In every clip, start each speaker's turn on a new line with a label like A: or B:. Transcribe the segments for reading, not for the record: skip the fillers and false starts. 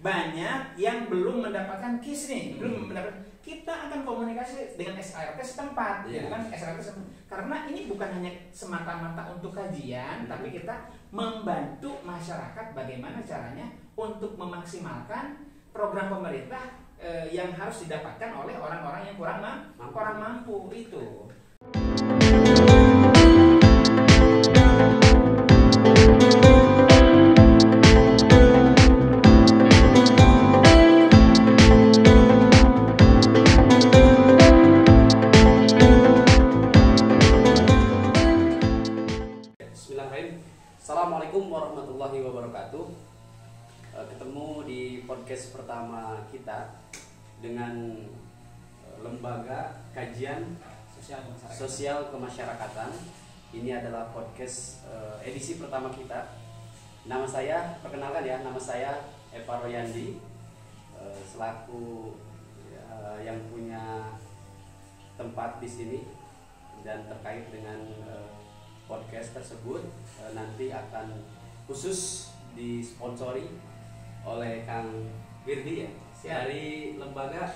A: banyak yang belum mendapatkan KIS nih, belum mendapatkan. Kita akan komunikasi dengan SRT setempat, gitu kan? SRT setempat. Karena ini bukan hanya semata-mata untuk kajian, tapi kita membantu masyarakat bagaimana caranya untuk memaksimalkan program pemerintah yang harus didapatkan oleh orang-orang yang kurang mampu itu.
B: Assalamualaikum warahmatullahi wabarakatuh. Ketemu di podcast pertama kita dengan Lembaga Kajian Sosial Kemasyarakatan. Ini adalah podcast edisi pertama kita. Nama saya, perkenalkan ya, nama saya Eva Royandi, selaku yang punya tempat di sini, dan terkait dengan podcast tersebut nanti akan khusus disponsori oleh Kang Wirdi ya, dari Lembaga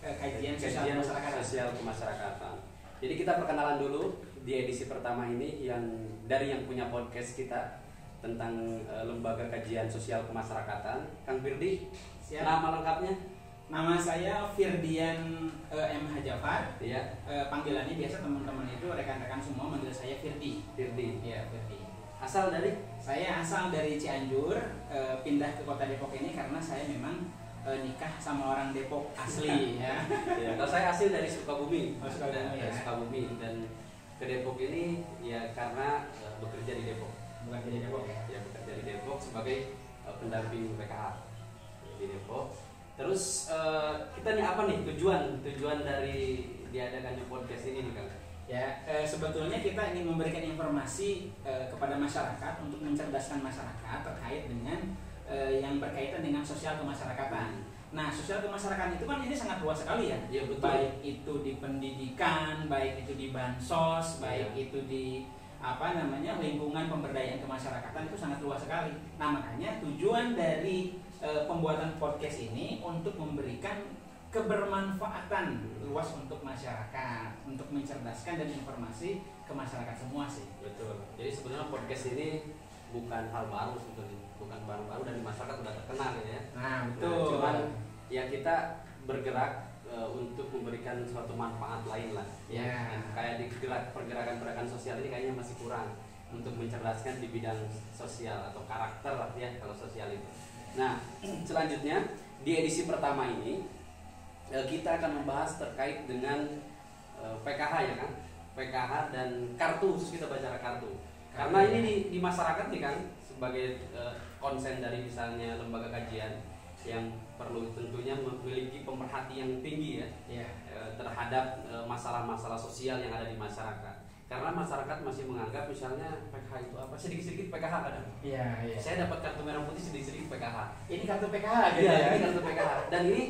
A: Kajian
B: Sosial Kemasyarakatan. Jadi kita perkenalan dulu di edisi pertama ini yang punya podcast kita tentang Lembaga Kajian Sosial Kemasyarakatan. Kang Wirdi, nama lengkapnya?
A: Nama saya Firdian M. Hajafar.
B: Iya.
A: Panggilannya biasa teman-teman itu, rekan-rekan semua manggil saya Firdi.
B: Firdi.
A: Iya, Firdi.
B: Asal dari?
A: Saya asal dari Cianjur, pindah ke kota Depok ini karena saya memang nikah sama orang Depok asli ya.
B: Ya, kalau saya asli dari Sukabumi.
A: Sukabumi ya.
B: Sukabumi, dan ke Depok ini ya karena bekerja di Depok.
A: Bukan di Depok ya?
B: Ya, bekerja di Depok sebagai pendamping PKH di Depok. Terus kita nih apa nih tujuan dari diadakannya podcast ini nih Kang?
A: Ya, sebetulnya kita ingin memberikan informasi kepada masyarakat untuk mencerdaskan masyarakat terkait dengan yang berkaitan dengan sosial kemasyarakatan. Nah, sosial kemasyarakatan itu kan ini sangat luas sekali ya.
B: Ya, betul.
A: Baik itu di pendidikan, baik itu di bansos, baik itu di lingkungan pemberdayaan kemasyarakatan, itu sangat luas sekali. Nah, makanya tujuan dari pembuatan podcast ini untuk memberikan kebermanfaatan luas untuk masyarakat, untuk mencerdaskan dan informasi ke masyarakat semua sih.
B: Betul. Jadi sebenarnya podcast ini bukan hal baru sebetulnya, bukan baru dan masyarakat sudah terkenal ya.
A: Nah, betul.
B: Nah, cuman ya kita bergerak untuk memberikan suatu manfaat lain lah.
A: Ya.
B: Kayak di pergerakan sosial ini kayaknya masih kurang untuk mencerdaskan di bidang sosial atau karakter lah ya kalau sosial itu. Nah, selanjutnya di edisi pertama ini kita akan membahas terkait dengan PKH ya kan, PKH dan kartu, khusus kita bicara kartu. Karena ini di masyarakat nih kan sebagai konsen dari misalnya lembaga kajian yang perlu tentunya memiliki pemerhatian yang tinggi ya, terhadap masalah-masalah sosial yang ada di masyarakat. Karena masyarakat masih menganggap misalnya PKH itu apa, sedikit-sedikit PKH kadang.
A: Iya.
B: Saya dapat kartu merah putih sedikit-sedikit PKH.
A: Ini kartu PKH gitu
B: ya?
A: ya.
B: Ini kartu PKH. Dan ini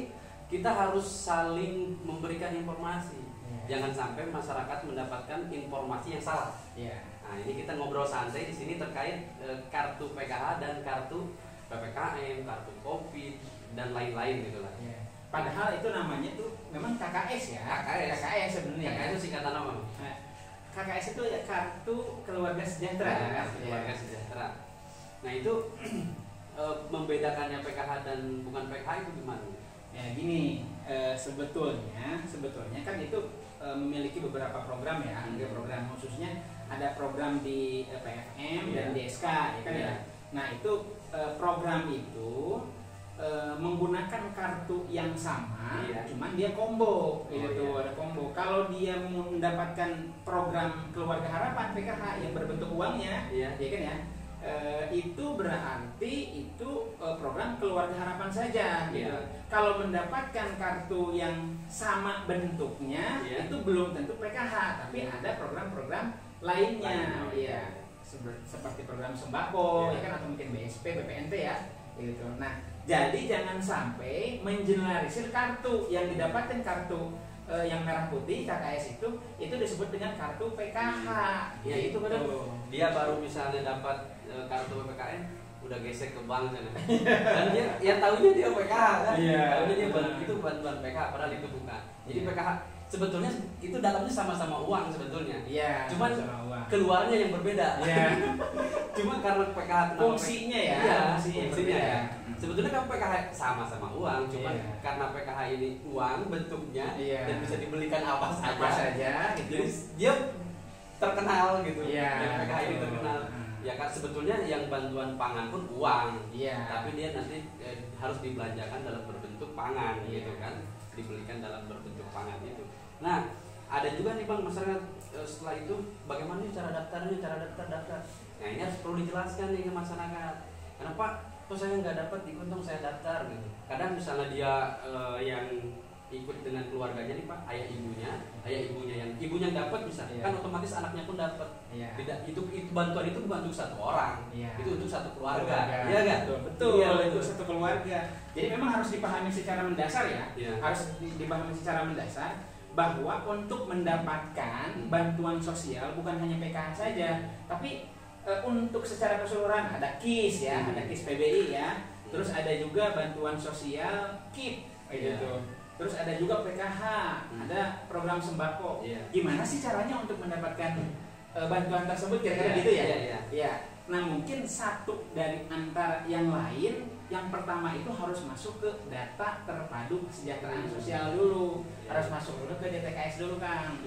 B: kita harus saling memberikan informasi. Jangan sampai masyarakat mendapatkan informasi yang salah.
A: Iya.
B: Nah, ini kita ngobrol santai di sini terkait kartu PKH dan kartu PPKM, kartu Covid dan lain-lain gitu lah.
A: Iya. Padahal itu namanya tuh memang KKS ya. KKS sebenarnya.
B: KKS itu singkatan apa?
A: KKS itu ya kartu keluarga sejahtera.
B: Kartu keluarga sejahtera. Nah, itu membedakannya PKH dan bukan PKH itu gimana?
A: Ya gini, sebetulnya kan itu memiliki beberapa program ya. Ada program khususnya, ada program di PFM dan DSK ya kan ya. Nah, itu program itu menggunakan kartu yang sama, cuman dia combo gitu. Ada combo. Kalau dia mendapatkan program keluarga harapan PKH yang berbentuk uangnya, ya kan ya, itu berarti itu program keluarga harapan saja gitu. Kalau mendapatkan kartu yang sama bentuknya, itu belum tentu PKH, tapi ada program-program lainnya ya, seperti program sembako ya kan, atau mungkin BSP, BPNT ya gitu. Nah, jadi jangan sampai mengeneralisir kartu yang didapatkan, kartu yang merah putih KKS itu disebut dengan kartu PKH.
B: Ya itu benar. Dia baru misalnya dapat kartu PPKM, udah gesek ke bank sana. Dan dia ya tahunya dia PKH kan. Tahunya dia itu bantuan PKH padahal itu bukan. Jadi PKH sebetulnya itu dalamnya sama-sama uang sebetulnya. Cuman keluarnya yang berbeda. Cuma karena PKH
A: fungsinya ya.
B: Fungsinya ya. Sebetulnya kan PKH sama-sama uang, cuman karena PKH ini uang bentuknya dan bisa dibelikan apa saja gitu. Jadi dia terkenal gitu. Dan PKH ini terkenal. Ya kan sebetulnya yang bantuan pangan pun uang. Tapi dia nanti harus dibelanjakan dalam berbentuk pangan gitu kan. Dibelikan dalam berbentuk pangan itu. Nah, ada juga nih Bang masyarakat setelah itu bagaimana nih cara daftarnya, cara daftar. Nah, ini harus perlu dijelaskan nih ke masyarakat. Kenapa kok saya nggak dapat untung saya daftar gitu. Kadang misalnya dia yang ikut dengan keluarganya nih Pak, ayah ibunya yang ibunya dapat misalnya, kan otomatis anaknya pun dapat. Tidak itu bantuan itu bukan untuk satu orang, itu untuk satu keluarga. Iya kan?
A: Betul. Untuk satu keluarga. Jadi memang harus dipahami secara mendasar ya. Harus dipahami secara mendasar bahwa untuk mendapatkan bantuan sosial bukan hanya PKH saja, tapi untuk secara keseluruhan ada KIS ya, ada KIS PBI ya. Terus ada juga bantuan sosial KIP gitu. Terus ada juga PKH, ada program sembako. Gimana sih caranya untuk mendapatkan bantuan tersebut kira-kira gitu ya? Nah, mungkin satu dari antara yang lain, yang pertama itu harus masuk ke data terpadu kesejahteraan sosial dulu. Harus masuk dulu ke DTKS dulu Kang.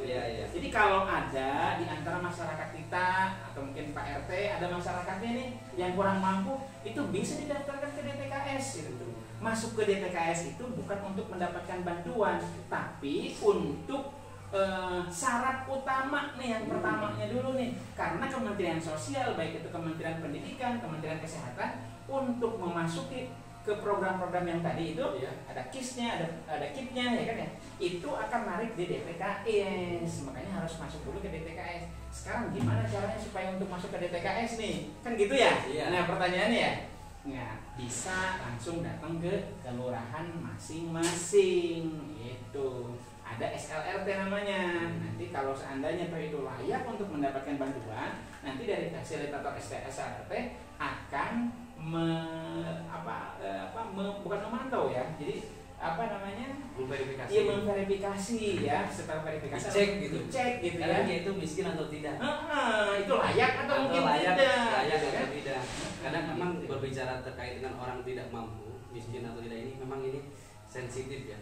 A: Jadi kalau ada di antara masyarakat kita atau mungkin Pak RT ada masyarakatnya nih yang kurang mampu, itu bisa didaftarkan ke DTKS gitu. Masuk ke DTKS itu bukan untuk mendapatkan bantuan, tapi untuk syarat utama nih, yang pertamanya dulu nih, karena Kementerian Sosial baik itu Kementerian Pendidikan, Kementerian Kesehatan untuk memasuki ke program-program yang tadi itu ada KIS-nya, ada KIP-nya ya kan ya, itu akan narik di DTKS, makanya harus masuk dulu ke DTKS. Sekarang gimana caranya supaya untuk masuk ke DTKS nih, kan gitu ya? Nah pertanyaannya ya, nah bisa langsung datang ke kelurahan masing-masing itu. Ada SLRT namanya. Nanti kalau seandainya itu layak untuk mendapatkan bantuan, nanti dari fasilitator SLRT akan bukan memantau ya. Jadi apa namanya?
B: Memverifikasi.
A: Iya, memverifikasi ya, setelah verifikasi
B: cek gitu
A: ya.
B: Karena dia itu miskin atau tidak.
A: Itu layak atau mungkin
B: layak,
A: tidak.
B: Layak atau tidak. Karena memang berbicara terkait dengan orang tidak mampu, miskin atau tidak ini memang ini sensitif ya.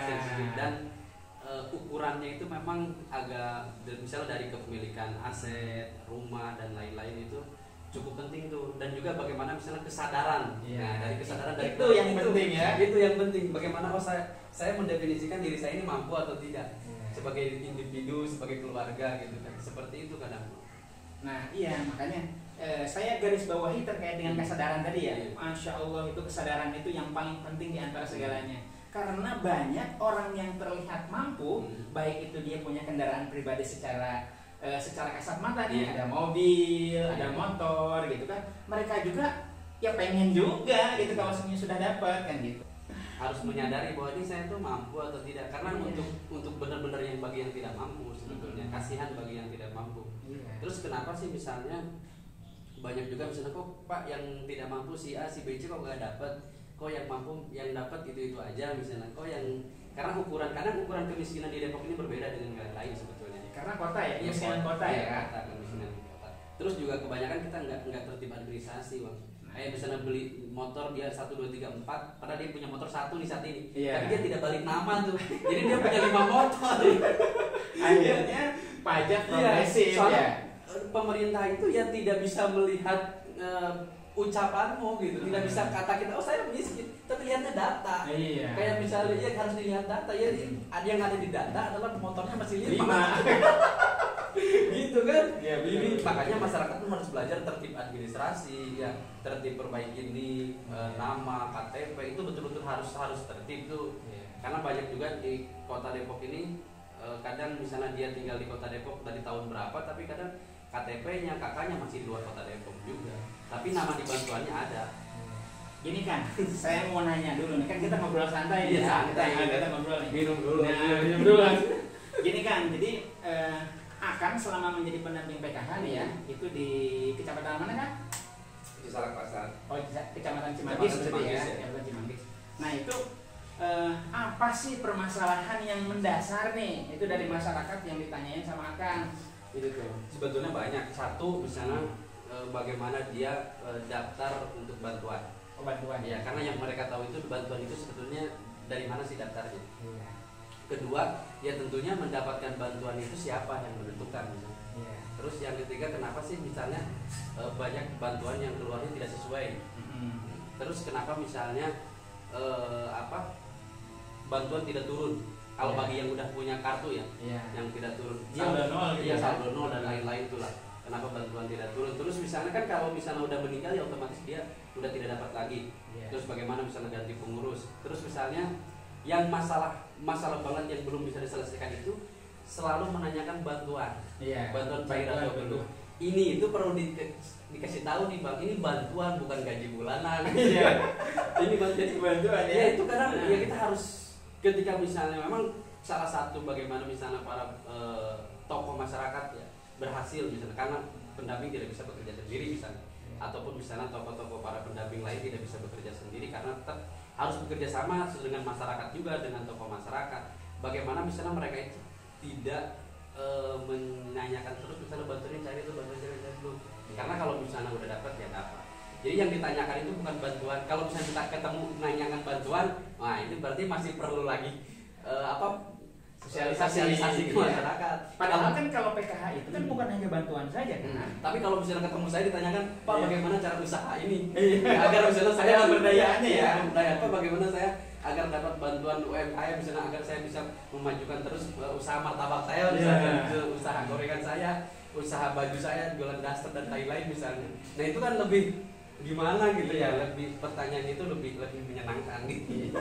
B: Sensitif dan ukurannya itu memang agak, misalnya dari kepemilikan aset, rumah dan lain-lain itu cukup penting tuh, dan juga bagaimana misalnya kesadaran. Nah, dari kesadaran dari
A: itu yang penting ya.
B: Itu yang penting. Bagaimana saya mendefinisikan diri saya ini mampu atau tidak sebagai individu, sebagai keluarga gitu kan. Seperti itu kadang.
A: Nah, iya makanya saya garis bawahi terkait dengan kesadaran tadi ya. Masya Allah, itu kesadaran itu yang paling penting di antara segalanya. Karena banyak orang yang terlihat mampu, baik itu dia punya kendaraan pribadi secara kasat mata nih, ada mobil, ada motor gitu kan. Mereka juga ya pengen juga gitu kalau semuanya sudah dapat kan gitu.
B: Harus menyadari bahwa ini saya tuh mampu atau tidak, karena untuk benar-benar yang bagi yang tidak mampu sebetulnya, kasihan bagi yang tidak mampu. Terus kenapa sih misalnya banyak juga misalnya kok Pak yang tidak mampu si A si B C kok nggak dapat, kok yang mampu yang dapat itu aja misalnya, kok yang karena ukuran kemiskinan di Depok ini berbeda dengan wilayah lain sebetulnya.
A: Karena kota ya, kemiskinan kota ya.
B: Kemiskinan kota. Terus juga kebanyakan kita nggak tertib administrasi Bang. Kayak misalnya beli motor dia 1, 2, 3, 4, padahal dia punya motor 1 nih saat ini, tapi dia tidak balik nama tuh, jadi dia punya 5 motor.
A: Akhirnya pajak progresif ya.
B: Pemerintah itu ya tidak bisa melihat ucapanmu gitu, tidak bisa kata kita, oh saya miskin, tapi lihatnya data. Kayak misalnya ya harus dilihat data ya, yang ada di data adalah motornya masih 5. Gitu kan? Jadi makanya masyarakat pun harus belajar tertib administrasi, ya tertib perbaiki ini nama KTP itu betul-betul harus tertib tuh. Karena banyak juga di kota Depok ini kadang misalnya dia tinggal di kota Depok dari tahun berapa, tapi kadang KTP-nya kakaknya masih di luar kota Depok juga, tapi nama di bantuannya ada.
A: Gini kan, saya mau nanya dulu nih, kan kita ngobrol santai ya, kita ngobrol nih.
B: Minum dulu.
A: Minum dulu. Gini kan, jadi akan selama menjadi pendamping PKH nih ya, itu di kecamatan mana kan?
B: Salak-Pasar.
A: Oh, Kecamatan Cimanggis
B: Kecamatan
A: berarti ya.
B: Cimanggis, ya.
A: Kecamatan Cimanggis. Nah, itu apa sih permasalahan yang mendasar nih? Itu dari masyarakat yang ditanyain sama Akang. Gitu tuh.
B: Sebetulnya banyak. Satu misalnya bagaimana dia daftar untuk bantuan.
A: Oh, bantuan.
B: Ya, karena yang mereka tahu itu bantuan itu sebetulnya dari mana sih daftarnya.
A: Iya.
B: Kedua, ya tentunya mendapatkan bantuan itu siapa yang menentukan.
A: Iya.
B: Terus yang ketiga, kenapa sih misalnya banyak bantuan yang keluarnya tidak sesuai. Terus kenapa misalnya bantuan tidak turun. Kalau bagi yang udah punya kartu ya, yang tidak turun.
A: Saldo nol gitu.
B: Iya, saldo nol dan lain-lain itulah. Kenapa bantuan tidak turun? Terus misalnya kan kalau misalnya udah meninggal ya otomatis dia udah tidak dapat lagi. Terus bagaimana misalnya ganti pengurus? Terus misalnya yang masalah banget yang belum bisa diselesaikan itu selalu menanyakan bantuan. Bantuan cair atau belum. Ini itu perlu dikasih tahu nih Bang, ini bantuan bukan gaji bulanan. Ini bantuan ya. Itu kadang ya kita harus ketika misalnya memang salah satu bagaimana misalnya para tokoh masyarakat ya berhasil misalnya karena pendamping tidak bisa bekerja sendiri misalnya, ataupun misalnya tokoh-tokoh para pendamping lain tidak bisa bekerja sendiri karena tetap harus bekerja sama dengan masyarakat juga, dengan tokoh masyarakat. Bagaimana misalnya mereka itu tidak menanyakan terus misalnya bantuan cari dulu, karena kalau misalnya udah dapat ya dapat. Jadi yang ditanyakan itu bukan bantuan. Kalau misalnya kita ketemu menanyakan bantuan, nah ini berarti masih perlu lagi sosialisasi ke masyarakat.
A: Padahal kan kalau PKH itu kan bukan hanya bantuan saja kan.
B: Tapi kalau misalnya ketemu saya ditanyakan, Pak bagaimana cara usaha ini? Agar misalnya saya
A: berdayaannya ya.
B: Pak bagaimana saya agar dapat bantuan UMKM misalnya agar saya bisa memajukan terus usaha martabak saya, misalnya usaha gorengan saya, usaha baju saya, jualan daster dan lain-lain misalnya. Nah itu kan lebih gimana gitu ya, lebih pertanyaan itu lebih menyenangkan gitu.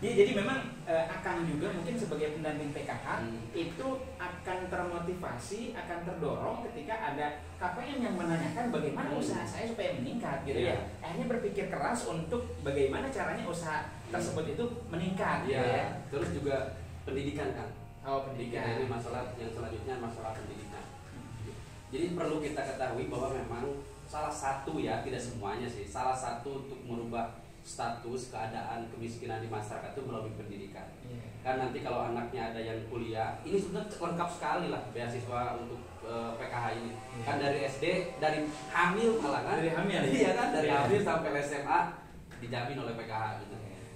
A: Jadi memang Akang juga mungkin sebagai pendamping PKH itu akan termotivasi, akan terdorong ketika ada KPM yang menanyakan bagaimana usaha saya supaya meningkat gitu ya. Akhirnya berpikir keras untuk bagaimana caranya usaha tersebut itu meningkat gitu ya.
B: Terus juga pendidikan kan.
A: Pendidikan.
B: Ini masalah yang selanjutnya masalah pendidikan. Jadi perlu kita ketahui bahwa memang salah satu ya, tidak semuanya sih, salah satu untuk merubah status keadaan kemiskinan di masyarakat itu melalui pendidikan. Kan nanti kalau anaknya ada yang kuliah, ini sudah lengkap sekali lah beasiswa untuk PKH ini. Kan dari SD, dari hamil malah kan? Dari hamil. Iya kan, dari hamil sampai SMA dijamin oleh PKH gitu.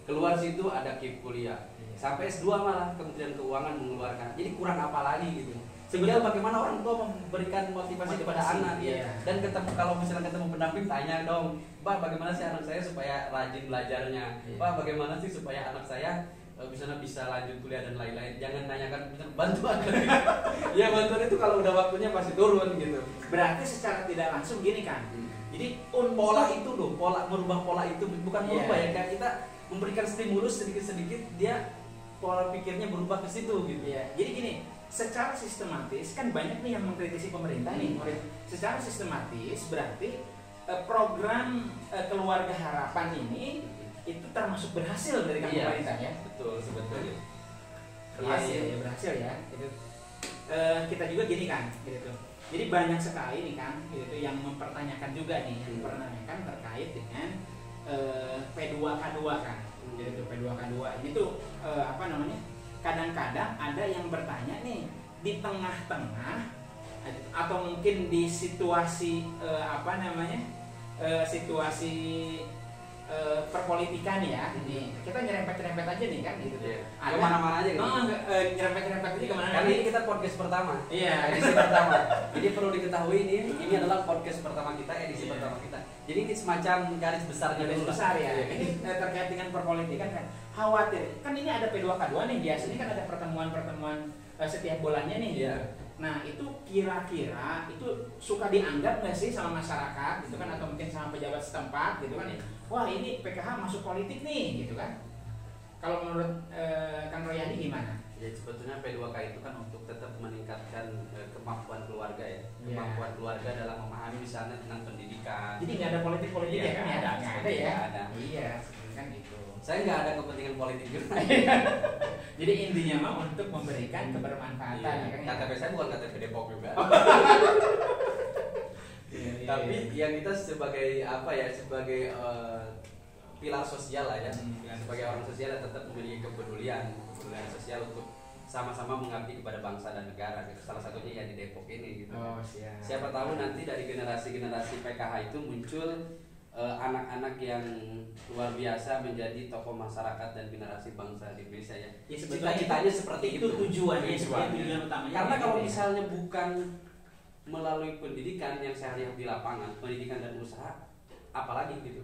B: Keluar situ ada KIP kuliah. Sampai S2 malah Kementerian Keuangan mengeluarkan. Jadi kurang apa lagi gitu. Sehingga bagaimana orang tua memberikan motivasi kepada anak ya. Dan kalau misalnya ketemu pendamping tanya dong, Pak bagaimana sih anak saya supaya rajin belajarnya, Pak bagaimana sih supaya anak saya misalnya bisa lanjut kuliah dan lain-lain. Jangan nanyakan misalnya bantuan. Ya bantuan itu kalau udah waktunya pasti turun gitu.
A: Berarti secara tidak langsung gini kan. Jadi
B: pola itu loh, merubah pola itu bukan merubah ya, kayak kita memberikan stimulus sedikit-sedikit dia pola pikirnya berubah ke situ gitu.
A: Jadi gini, secara sistematis kan banyak nih yang mengkritisi pemerintah nih. Secara sistematis berarti program keluarga harapan ini itu termasuk berhasil dari pemerintah ya.
B: Betul, sebetulnya.
A: Berhasil ya. Itu kita juga gini kan, gitu. Jadi banyak sekali nih kan, gitu yang mempertanyakan juga nih, yang mempertanyakan terkait dengan P2K2 kan. Gitu, P2K2 ini tuh kadang-kadang ada yang bertanya nih di tengah-tengah atau mungkin di situasi situasi perpolitikan ya. Kita nyerempet-nyerempet aja nih kan gitu.
B: Kemana-mana aja gitu.
A: Nyerempet-nyerempet aja kemana-mana.
B: Karena ini kita podcast pertama.
A: Edisi
B: pertama. Jadi perlu diketahui ini adalah podcast pertama kita, edisi pertama kita. Jadi ini semacam garis besarnya dulu.
A: Besar ya. Ini terkait dengan perpolitikan kan. Khawatir. Kan ini ada P2K2 nih, biasanya kan ada pertemuan-pertemuan setiap bulannya nih. Nah itu kira-kira itu suka dianggap nggak sih sama masyarakat gitu kan, atau mungkin sama pejabat setempat gitu kan ya, wah ini PKH masuk politik nih gitu kan. Kalau menurut Kang Royadi gimana?
B: Ya sebetulnya P2K itu kan untuk tetap meningkatkan kemampuan keluarga ya. Kemampuan keluarga dalam memahami misalnya tentang pendidikan.
A: Jadi nggak ada politik-politik ya kan ya?
B: Nggak ada ya.
A: Iya, kan gitu.
B: Saya nggak ada kepentingan politik juga.
A: Jadi intinya mah untuk memberikan kebermanfaatan.
B: KTP saya bukan KTP Depok juga. Tapi yang kita sebagai apa ya, sebagai pilar sosial lah ya, sebagai orang sosial yang tetap memiliki kepedulian sosial untuk sama-sama mengabdi kepada bangsa dan negara gitu. Salah satunya ya di Depok ini gitu. Siapa tahu nanti dari generasi PKH itu muncul anak-anak yang luar biasa menjadi tokoh masyarakat dan generasi bangsa di Indonesia ya. Cita-citanya seperti itu.
A: Tujuan utamanya.
B: Karena kalau misalnya bukan melalui pendidikan yang saya lihat di lapangan, pendidikan dan usaha, apalagi gitu.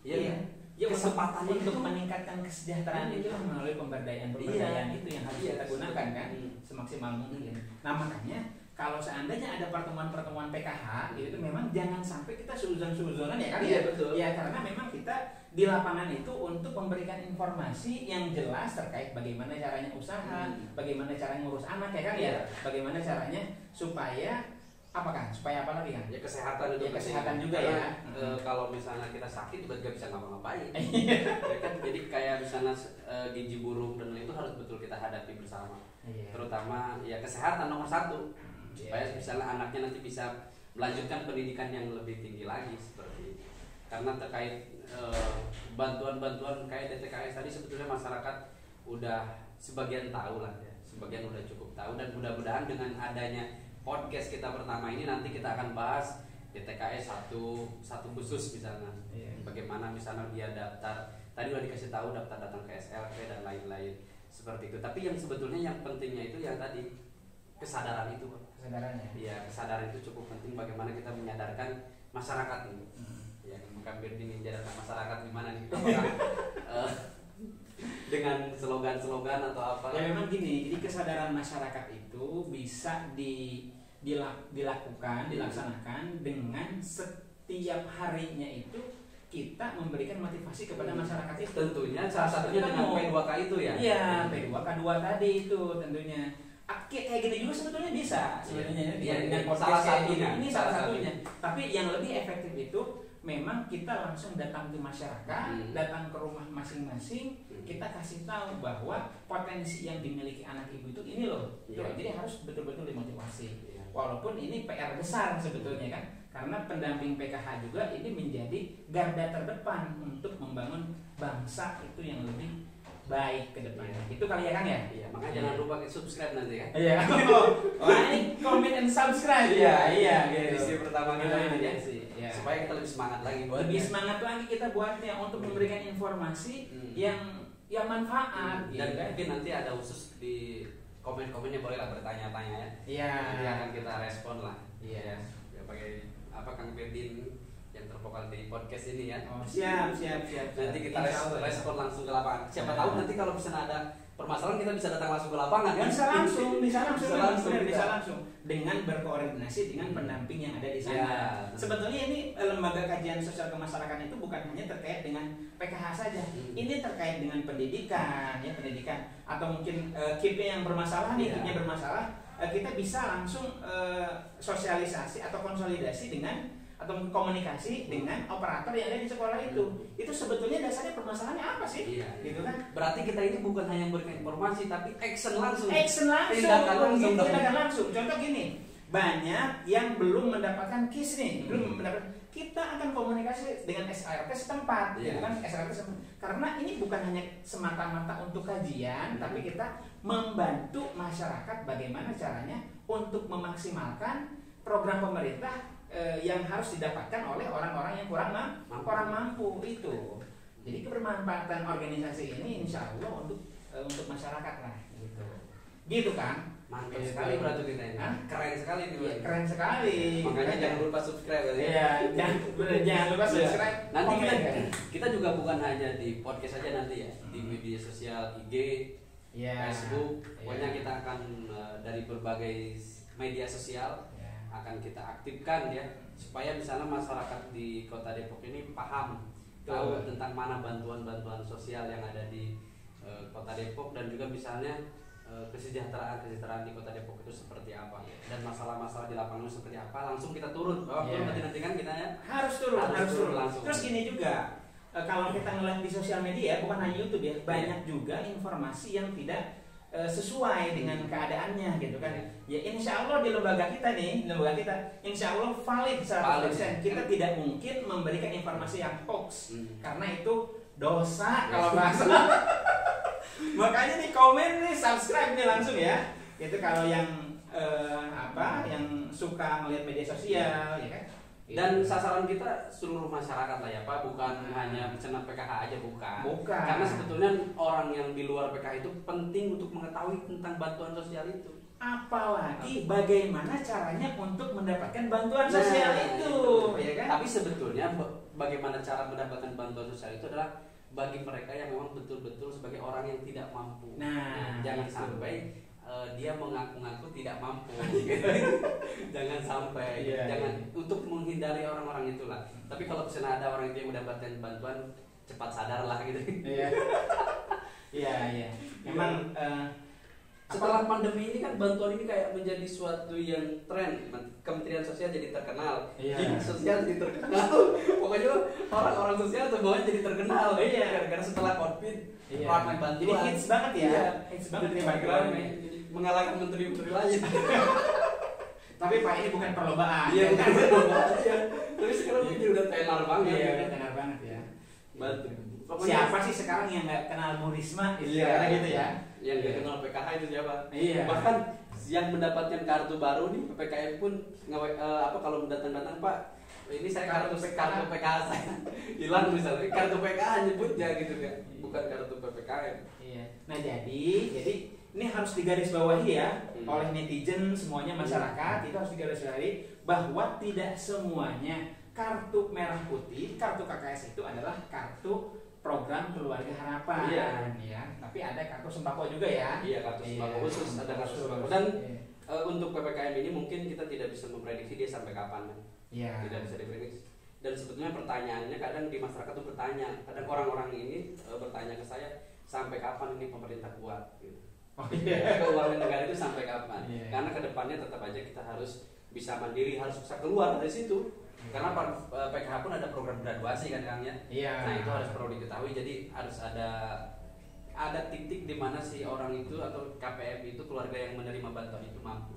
A: Iya. Ya,
B: kesempatan
A: untuk meningkatkan kesejahteraan itu melalui pemberdayaan itu yang harus kita gunakan kan semaksimal mungkin. Nah makanya kalau seandainya ada pertemuan-pertemuan PKH itu memang jangan sampai kita suzon-suzonan ya kan
B: betul.
A: Ya karena memang kita di lapangan itu untuk memberikan informasi yang jelas terkait bagaimana caranya usaha, bagaimana caranya ngurus anak ya kan bagaimana caranya supaya apa lagi kan? Ya kesehatan juga. Kesehatan juga ya.
B: Kalau misalnya kita sakit juga nggak bisa ngapa-ngapain. Ya kan? Jadi kayak misalnya gizi buruk dan itu harus betul kita hadapi bersama. Terutama ya kesehatan nomor 1 supaya misalnya anaknya nanti bisa melanjutkan pendidikan yang lebih tinggi lagi seperti itu. Karena terkait bantuan-bantuan kayak DTKS tadi sebetulnya masyarakat udah sebagian tahu lah ya, sebagian udah cukup tahu dan mudah-mudahan dengan adanya podcast kita pertama ini nanti kita akan bahas DTKS satu khusus misalnya bagaimana misalnya dia daftar tadi udah dikasih tahu daftar datang ke SLP dan lain-lain seperti itu. Tapi yang sebetulnya yang pentingnya itu yang tadi kesadaran itu. Iya, kesadaran itu cukup penting bagaimana kita menyadarkan masyarakat ini. Ya, bukan ingin menyadarkan masyarakat gimana nih dengan slogan-slogan atau apa.
A: Ya memang gini, jadi kesadaran masyarakat itu bisa dilaksanakan dengan setiap harinya itu kita memberikan motivasi kepada masyarakat itu.
B: Tentunya salah satunya dengan P2K itu ya.
A: Iya, P2K 2 tadi itu tentunya. Kayak gini juga sebetulnya bisa sebenarnya dengan podcast ini salah satunya. Tapi yang lebih efektif itu memang kita langsung datang ke masyarakat, datang ke rumah masing-masing, kita kasih tahu bahwa potensi yang dimiliki anak ibu itu ini loh. Jadi harus betul-betul dimotivasi. Walaupun ini PR besar sebetulnya kan, karena pendamping PKH juga ini menjadi garda terdepan untuk membangun bangsa itu yang lebih baik ke depannya. Itu kali ya Kang ya?
B: Iya, makanya jangan lupa subscribe nanti kan.
A: Iya. Ini comment and subscribe. Iya.
B: Edisi pertama kita ini ya.
A: Supaya
B: kita lebih semangat lagi buatnya.
A: Lebih semangat lagi kita buatnya untuk memberikan informasi yang manfaat.
B: Dan mungkin nanti ada khusus di komen-komennya bolehlah bertanya-tanya ya.
A: Iya.
B: Nanti akan kita respon lah.
A: Iya.
B: Ya pakai apa Kang Ferdin yang tervokal di podcast ini ya.
A: Siap.
B: Nanti kita respon langsung ke lapangan. Siapa tahu nanti kalau misalnya ada permasalahan kita bisa datang langsung ke lapangan kan? Bisa langsung
A: dengan berkoordinasi dengan pendamping yang ada di sana. Sebetulnya ini lembaga kajian sosial kemasyarakatan itu bukan hanya terkait dengan PKH saja. Ini terkait dengan pendidikan atau mungkin KIP yang bermasalah kita bisa langsung sosialisasi atau konsolidasi dengan atau komunikasi dengan operator yang ada di sekolah itu. Itu sebetulnya dasarnya permasalahannya apa sih? Gitu kan?
B: Berarti kita ini bukan hanya memberikan informasi tapi action langsung.
A: Tindakan langsung. Contoh gini, banyak yang belum mendapatkan KIS nih, kita akan komunikasi dengan SRT setempat, gitu kan? Karena ini bukan hanya semata-mata untuk kajian, tapi kita membantu masyarakat bagaimana caranya untuk memaksimalkan program pemerintah yang harus didapatkan oleh orang-orang yang kurang mampu itu. Jadi kebermanfaatan organisasi ini insya Allah untuk masyarakat lah gitu kan.
B: Mantap sekali berarti kita ini. Keren sekali nih.
A: Ya, keren sekali.
B: Makanya jangan lupa subscribe ya.
A: Iya, jangan lupa subscribe.
B: Nanti kita juga bukan hanya di podcast saja nanti ya, di media sosial IG, Facebook. Pokoknya kita akan dari berbagai media sosial akan kita aktifkan ya, supaya misalnya masyarakat di Kota Depok ini tahu tentang mana bantuan-bantuan sosial yang ada di Kota Depok, dan juga misalnya kesejahteraan di Kota Depok itu seperti apa dan masalah-masalah di lapangan seperti apa, langsung kita turun. Nanti kan kita ya
A: harus turun langsung. Terus gini juga, kalau kita ngeliat di sosial media bukan hanya YouTube ya, banyak juga informasi yang tidak sesuai dengan keadaannya gitu kan. Ya insya Allah di lembaga kita insya Allah valid 100%. Kita tidak mungkin memberikan informasi yang hoax karena itu dosa kalau bahasa. Makanya nih komen nih, subscribe nih langsung ya. Itu kalau yang yang suka melihat media sosial ya kan.
B: Dan sasaran kita seluruh masyarakat lah ya Pak, bukan hanya peserta PKH aja, bukan. Karena sebetulnya orang yang di luar PKH itu penting untuk mengetahui tentang bantuan sosial itu.
A: Apalagi bagaimana caranya untuk mendapatkan bantuan sosial itu, ya kan?
B: Tapi sebetulnya bagaimana cara mendapatkan bantuan sosial itu adalah bagi mereka yang memang betul-betul sebagai orang yang tidak mampu. Jangan sampai dia mengaku-ngaku tidak mampu gitu. Jangan sampai jangan untuk menghindari orang-orang itulah. Tapi kalau misalnya ada orang itu yang mendapatkan bantuan, cepat sadarlah gitu.
A: Iya. Memang
B: setelah pandemi ini kan bantuan ini kayak menjadi suatu yang tren. Kementerian Sosial jadi terkenal, Dinas Sosial jadi terkenal. Pokoknya orang-orang sosial semuanya jadi terkenal. Karena setelah COVID ramai bantuan.
A: Jadi hits banget ya. Hits banget nih bantuan.
B: Mengalahkan menteri-menteri lain.
A: Tapi Pak ini bukan perlombaan.
B: Iya, bukan perlombaan. Tapi sekarang ini udah tenar banget.
A: Iya, udah tenar banget ya.
B: Betul.
A: Siapa sih sekarang yang nggak kenal Bu Risma? Karena gitu ya.
B: Yang nggak kenal PKH itu siapa?
A: Iya.
B: Bahkan yang mendapatkan kartu baru nih PPKM pun kalau datang-datang Pak, ini saya kartu PKH saya hilang misalnya, kartu PKH nyebutnya gitu kan, bukan kartu PPKM.
A: Iya. Nah jadi ini harus digarisbawahi ya oleh netizen semuanya, masyarakat itu harus digarisbawahi bahwa tidak semuanya kartu merah putih, kartu KKS itu adalah kartu program keluarga harapan. Ya. Tapi ada kartu sembako juga ya.
B: Iya, kartu sembako khusus, ada kartu sembako. Dan untuk PPKM ini mungkin kita tidak bisa memprediksi dia sampai kapan. Tidak bisa diprediksi. Dan sebetulnya pertanyaannya kadang di masyarakat tuh bertanya, kadang orang-orang ini bertanya ke saya, sampai kapan ini pemerintah kuat gitu. Keuangan negara itu sampai kapan? Karena kedepannya tetap aja kita harus bisa mandiri, harus bisa keluar dari situ. Karena PKH pun ada program graduasi kan Kang ya. Nah itu harus perlu diketahui. Jadi harus ada titik di mana si orang itu atau KPM itu, keluarga yang menerima bantuan itu mampu.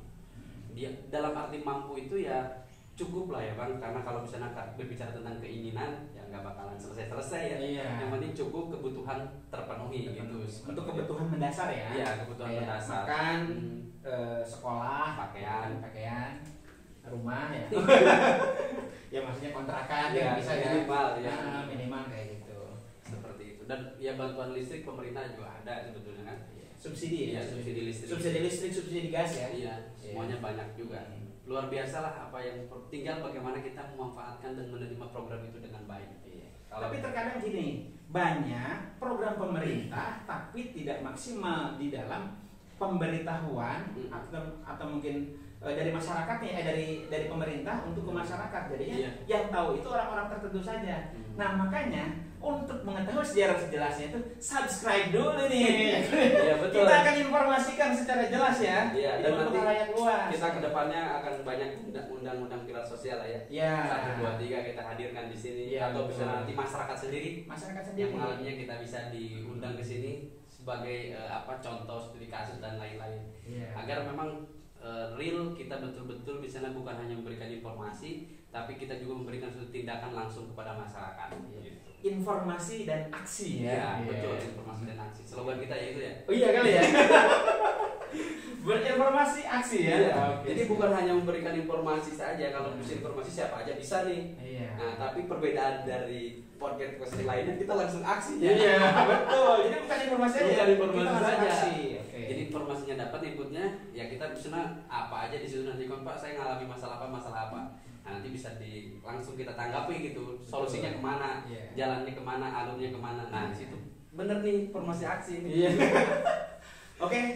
B: Dia dalam arti mampu itu ya cukup lah ya Bang. Karena kalau misalnya berbicara tentang keinginan ya nggak bakalan selesai ya. Yang penting cukup kebutuhan terpenuhi gitu.
A: Untuk kebutuhan mendasar ya.
B: Iya, kebutuhan mendasar.
A: Makan, sekolah,
B: pakaian,
A: rumah ya. Ya maksudnya kontrakan bisa minimal kayak gitu.
B: Seperti itu. Dan ya bantuan listrik pemerintah juga ada sebetulnya kan.
A: Subsidi ya.
B: Subsidi listrik.
A: Subsidi gas ya.
B: Iya, semuanya banyak juga. Luar biasa lah apa yang tinggal bagaimana kita memanfaatkan dan menerima program itu dengan baik.
A: Tapi terkadang gini, banyak program pemerintah tapi tidak maksimal di dalam pemberitahuan atau mungkin dari masyarakatnya, dari pemerintah untuk ke masyarakat. Jadinya yang tahu itu orang-orang tertentu saja. Nah makanya untuk mengetahui sejarah sejelasnya itu subscribe dulu nih. Betul. Kita akan informasikan secara jelas ya.
B: Dan nanti
A: rakyat luas.
B: Kita kedepannya akan banyak undang-undang pilar sosial lah ya. 1, 2, 3 kita hadirkan di sini. Atau bisa nanti masyarakat sendiri yang mengalaminya kita bisa diundang ke sini sebagai contoh studi kasus dan lain-lain. Agar memang real kita betul-betul bisa bukan hanya memberikan informasi, tapi kita juga memberikan suatu tindakan langsung kepada masyarakat. Gitu.
A: Informasi dan aksi ya.
B: Betul, informasi dan aksi. Slogan kita ya itu ya.
A: Oh iya kali ya. Berinformasi aksi ya.
B: Jadi bukan hanya memberikan informasi saja. Kalau bisa informasi siapa aja bisa nih. Nah, tapi perbedaan dari podcast lainnya kita langsung aksi ya.
A: Iya, betul. Jadi bukan informasi aja.
B: Bukan informasi saja.
A: Jadi
B: informasinya dapat, inputnya ya kita bisa apa aja di situ nanti Pak saya ngalami masalah apa. Nah, nanti bisa langsung kita tanggapi gitu. Solusinya kemana, jalannya kemana, alurnya kemana. Nah, di situ bener nih informasi aksi ini.
A: Oke.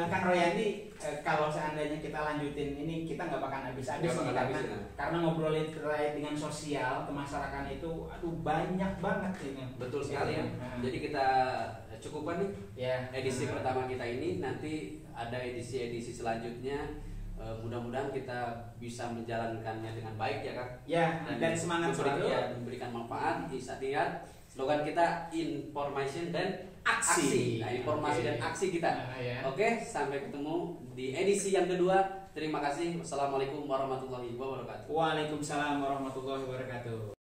A: Kang Royandi, kalau seandainya kita lanjutin ini kita nggak bakal habis-habis karena ngobrolin terkait dengan sosial kemasyarakatan itu banyak banget ini.
B: Betul sekali ya. Jadi kita cukupkan nih edisi pertama kita ini, nanti ada edisi selanjutnya. Mudah-mudahan kita bisa menjalankannya dengan baik ya Kak.
A: Dan semangat selalu
B: memberikan manfaat, bisa lihat Slogan kita information dan
A: Aksi.
B: Nah, informasi dan aksi kita.
A: Ya.
B: Oke, sampai ketemu di edisi yang kedua. Terima kasih. Wassalamualaikum warahmatullahi wabarakatuh.
A: Waalaikumsalam warahmatullahi wabarakatuh.